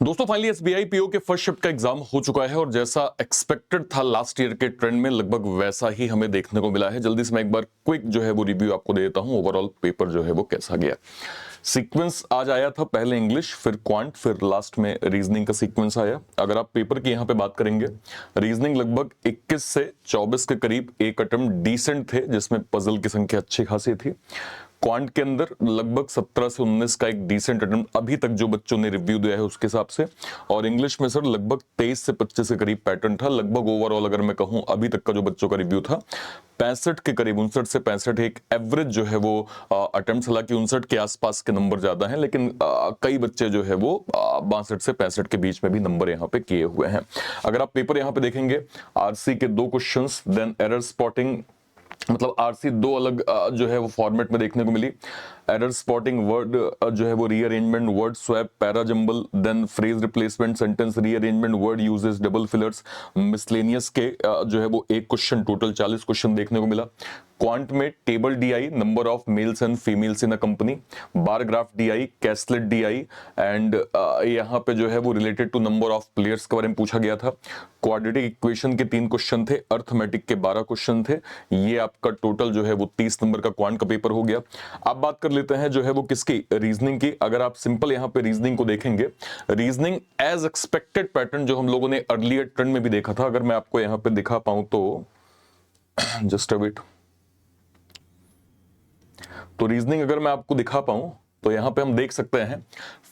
दोस्तों finally SBI PO के first shift का एग्जाम हो चुका है और जैसा एक्सपेक्टेड था लास्ट ईयर के ट्रेंड में लगभग वैसा ही हमें देखने को मिला है। जल्दी से मैं एक बार क्विक जो है वो रिव्यू आपको दे देता हूं, ओवरऑल पेपर जो है वो कैसा गया। सीक्वेंस आज आया था, पहले इंग्लिश फिर क्वांट फिर लास्ट में रीजनिंग का सीक्वेंस आया। अगर आप पेपर की यहाँ पे बात करेंगे, रीजनिंग लगभग 21 से 24 के करीब एक अटेम्प्ट डिसेंट थे जिसमें पजल की संख्या अच्छी खासी थी। क्वांट के अंदर लगभग 17 से 19 का एक डिसेंट अटेम्प्ट अभी तक जो बच्चों ने रिव्यू दिया है उसके हिसाब से। और इंग्लिश में सर लगभग 23 से 25 के करीब पैटर्न था। लगभग ओवरऑल अगर मैं कहूं अभी तक का जो बच्चों का रिव्यू था 65 के करीब, 59 से 65 एक एवरेज जो है वो अटेम्प्ट, हालांकि 59 के आसपास के नंबर ज्यादा हैं लेकिन कई बच्चे जो है वो 62 से 65 के बीच में भी नंबर यहाँ पे किए हुए हैं। अगर आप पेपर यहाँ पे देखेंगे, आरसी के 2 क्वेश्चंस, देन एरर स्पॉटिंग, मतलब आरसी 2 अलग जो है वो फॉर्मेट में देखने को मिली। एरर स्पॉटिंग, वर्ड जो है वो rearrangement, word swap, para jumble, then phrase replacement, sentence rearrangement, word usages, double fillers, miscellaneous के जो है वो एक क्वेश्चन, टोटल 40 क्वेश्चन देखने को मिला। क्वांट में table DI, number of males and females in a company, bar graph DI, caselet DI, and यहाँ पे जो है वो related to number of players के बारे में पूछा गया था। क्वाड्रेटिक इक्वेशन के 3 क्वेश्चन थे, अर्थमेटिक के 12 क्वेश्चन थे। ये आपका टोटल जो है वो 30 नंबर का क्वांट का पेपर हो गया। अब बात कर लेते हैं जो है वो किसकी, रीजनिंग की। अगर आप सिंपल यहाँ पे रीजनिंग को देखेंगे, रीजनिंग एज एक्सपेक्टेड पैटर्न जो हम लोगों ने अर्लियर ट्रेंड में भी देखा था, अगर मैं आपको यहाँ पे दिखा पाऊं तो जस्ट अ वेट, तो रीजनिंग अगर मैं आपको दिखा पाऊं तो यहां पे हम देख सकते हैं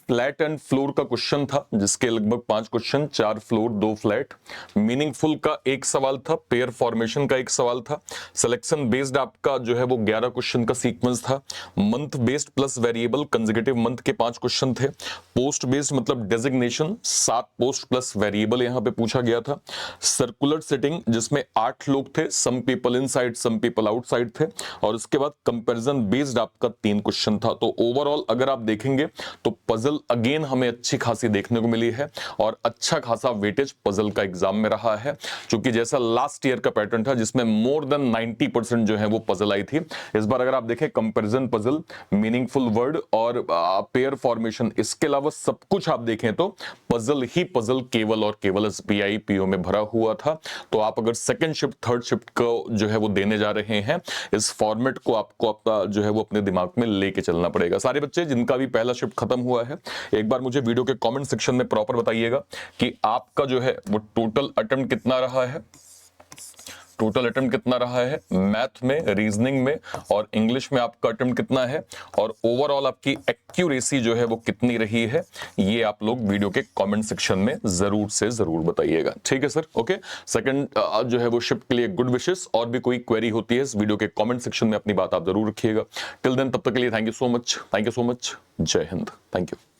फ्लैट एंड फ्लोर का क्वेश्चन था जिसके लगभग 5 क्वेश्चन, 4 फ्लोर 2 फ्लैट। मीनिंगफुल का एक सवाल था, पेयर फॉर्मेशन का एक सवाल था, सिलेक्शन बेस्ड आपका जो है वो 11 क्वेश्चन का सीक्वेंस था, month based plus variable consecutive month के 5 क्वेश्चन थे, पोस्ट बेस्ड मतलब डेजिग्नेशन 7 पोस्ट प्लस वेरिएबल यहां पे पूछा गया था, सर्कुलर सेटिंग जिसमें 8 लोग थे, some people inside some people outside थे, और उसके बाद कंपैरिजन बेस्ड आपका 3 क्वेश्चन था। तो ओवरऑल अगर आप देखेंगे तो पजल अगेन हमें अच्छी खासी देखने को मिली है और अच्छा खासा वेटेज पजल का एग्जाम में रहा है, क्योंकि जैसा लास्ट ईयर का पैटर्न था जिसमें मोर देन 90% जो है वो पजल आई थी, इस बार अगर आप देखें कंपैरिजन पजल, मीनिंगफुल वर्ड और पेयर फॉर्मेशन, इसके अलावा सब कुछ आप देखें तो पजल ही पजल केवल और केवल एसबीआई पीओ में भरा हुआ था। तो आप अगर सेकंड शिफ्ट थर्ड शिफ्ट को जो है वो देने जा रहे हैं, इस फॉर्मेट को आपको आपका जो है वो अपने दिमाग में लेके चलना पड़ेगा। सारे बच्चे जिनका भी पहला शिफ्ट खत्म हुआ है, एक बार मुझे वीडियो के कमेंट सेक्शन में प्रॉपर बताइएगा कि आपका जो है वो टोटल अटेम्प्ट कितना रहा है, टोटल अटेम्प्ट कितना रहा है मैथ में, रीजनिंग में और इंग्लिश में आपका अटेम्प्ट कितना है, और ओवरऑल आपकी एक्यूरेसी जो है वो कितनी रही है। ये आप लोग वीडियो के कमेंट सेक्शन में जरूर से जरूर बताइएगा, ठीक है सर। ओके, सेकंड जो है वो शिफ्ट के लिए गुड विशेस। और भी कोई क्वेरी होती है इस वीडियो के कमेंट सेक्शन में अपनी बात आप जरूर रखिएगा। टिल देन, तब तक के लिए थैंक यू सो मच, जय हिंद, थैंक यू।